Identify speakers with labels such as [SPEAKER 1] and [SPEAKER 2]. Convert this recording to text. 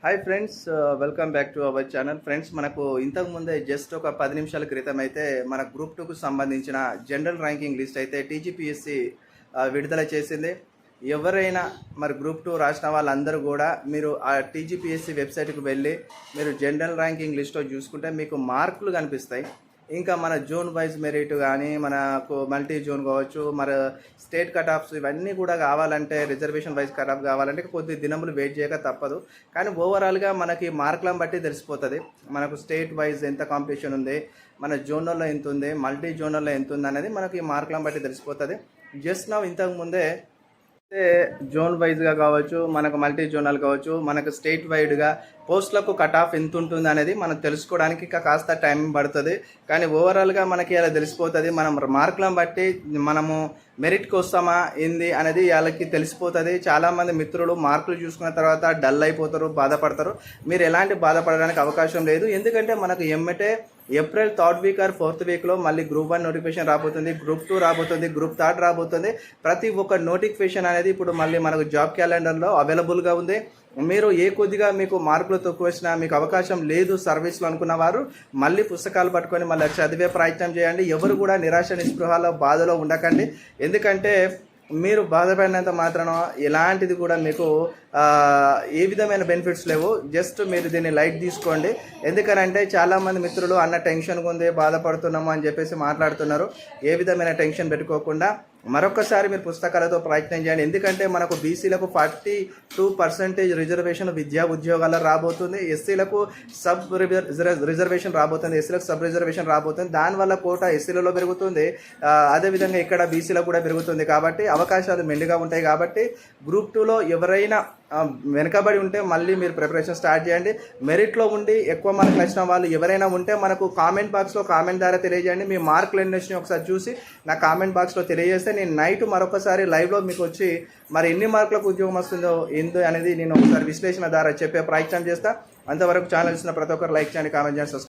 [SPEAKER 1] Hi friends, welcome back to our channel. Friends, మనకు ఇంతకు ముందే జస్ట్ ఒక 10 నిమిషాల క్రితం అయితే మన గ్రూప్ 2కు సంబంధించిన జనరల్ ర్యాంకింగ్ లిస్ట్ అయితే టీజీపీఎస్సీ విడుదల చేసింది. ఎవరైనా మరి గ్రూప్ 2 రాసిన వాళ్ళందరూ కూడా మీరు ఆ టీజీపీఎస్సీ వెబ్సైట్కి వెళ్ళి మీరు జనరల్ ర్యాంకింగ్ లిస్ట్లో చూసుకుంటే మీకు మార్కులు కనిపిస్తాయి. ఇంకా మన జోన్ వైజ్ మెరిట్ కానీ మనకు మల్టీ జోన్ కావచ్చు, మరి స్టేట్ కట్ ఆఫ్స్ ఇవన్నీ కూడా కావాలంటే రిజర్వేషన్ వైజ్ కట్ ఆఫ్ కావాలంటే కొద్ది దినములు వెయిట్ చేయక తప్పదు. కానీ ఓవరాల్గా మనకి మార్కులను బట్టి తెలిసిపోతుంది మనకు స్టేట్ వైజ్ ఎంత కాంపిటీషన్ ఉంది, మన జోనల్లో ఎంత ఉంది, మల్టీ జోనల్లో ఎంత ఉంది అనేది మనకి మార్కులను బట్టి తెలిసిపోతుంది. జస్ట్ నా ఇంతకు ముందే జోన్ వైజ్గా కావచ్చు, మనకు మల్టీ జోనల్ కావచ్చు, మనకు స్టేట్ వైడ్గా పోస్టులకు కట్ ఆఫ్ ఎంత ఉంటుంది అనేది మనం తెలుసుకోవడానికి కాస్త టైం పడుతుంది. కానీ ఓవరాల్గా మనకి అలా తెలిసిపోతుంది. మనం మార్కులను బట్టి మనము మెరిట్కి వస్తామా ఏంది అనేది వాళ్ళకి తెలిసిపోతుంది. చాలామంది మిత్రులు మార్కులు చూసుకున్న తర్వాత డల్ అయిపోతారు, బాధపడతారు. మీరు ఎలాంటి బాధపడడానికి అవకాశం లేదు. ఎందుకంటే మనకు ఎమ్మటే April 3rd week or 4th వీక్లో మళ్ళీ గ్రూప్ 1 నోటిఫికేషన్ రాబోతుంది, గ్రూప్ 2 రాబోతుంది, గ్రూప్ 3 రాబోతుంది. ప్రతి ఒక్క నోటిఫికేషన్ అనేది ఇప్పుడు మళ్ళీ మనకు జాబ్ క్యాలెండర్లో అవైలబుల్గా ఉంది. మీరు ఏ కొద్దిగా మీకు మార్కులు తక్కువ వచ్చినా మీకు అవకాశం లేదు సర్వీస్లో అనుకున్న వారు మళ్ళీ పుస్తకాలు పట్టుకొని మళ్ళీ చదివే ప్రయత్నం చేయండి. ఎవరు కూడా నిరాశ నిస్పృహలో బాధలో ఉండకండి. ఎందుకంటే మీరు బాధపడినంత మాత్రాన ఎలాంటిది కూడా మీకు ఏ విధమైన బెనిఫిట్స్ లేవు. జస్ట్ మీరు దీన్ని లైట్ తీసుకోండి. ఎందుకనంటే చాలామంది మిత్రులు అన్న టెన్షన్గా ఉంది, బాధపడుతున్నాము అని చెప్పేసి మాట్లాడుతున్నారు. ఏ విధమైన టెన్షన్ పెట్టుకోకుండా మరొకసారి మీరు పుస్తకాలతో ప్రయత్నం చేయండి. ఎందుకంటే మనకు బీసీలకు 42% రిజర్వేషన్ విద్యా ఉద్యోగాల్లో రాబోతుంది, ఎస్సీలకు సబ్ రిజర్వేషన్ రాబోతుంది, ఎస్సీలకు సబ్ రిజర్వేషన్ రాబోతుంది. దానివల్ల కోటా ఎస్సీలలో పెరుగుతుంది, అదేవిధంగా ఇక్కడ బీసీలకు కూడా పెరుగుతుంది. కాబట్టి అవకాశాలు మెండుగా ఉంటాయి. కాబట్టి గ్రూప్ 2లో ఎవరైనా వెనకబడి ఉంటే మళ్ళీ మీరు ప్రిపరేషన్ స్టార్ట్ చేయండి. మెరిట్లో ఉండి ఎక్కువ మార్కులు వచ్చిన వాళ్ళు ఎవరైనా ఉంటే మనకు కామెంట్ బాక్స్లో కామెంట్ ద్వారా తెలియజేయండి. మీ మార్కులు ఎన్ని వచ్చినాయి ఒకసారి చూసి నా కామెంట్ బాక్స్లో తెలియజేస్తే నేను నైట్ మరొకసారి లైవ్లో మీకు వచ్చి మరి ఎన్ని మార్కులకు ఉద్యోగం వస్తుందో ఏందో అనేది నేను ఒకసారి విశ్లేషణ ద్వారా చెప్పే ప్రయత్నం చేస్తాను. అంతవరకు ఛానల్ ఇచ్చిన ప్రతి ఒక్కరు లైక్ చేయండి, కామెంట్ చేయండి,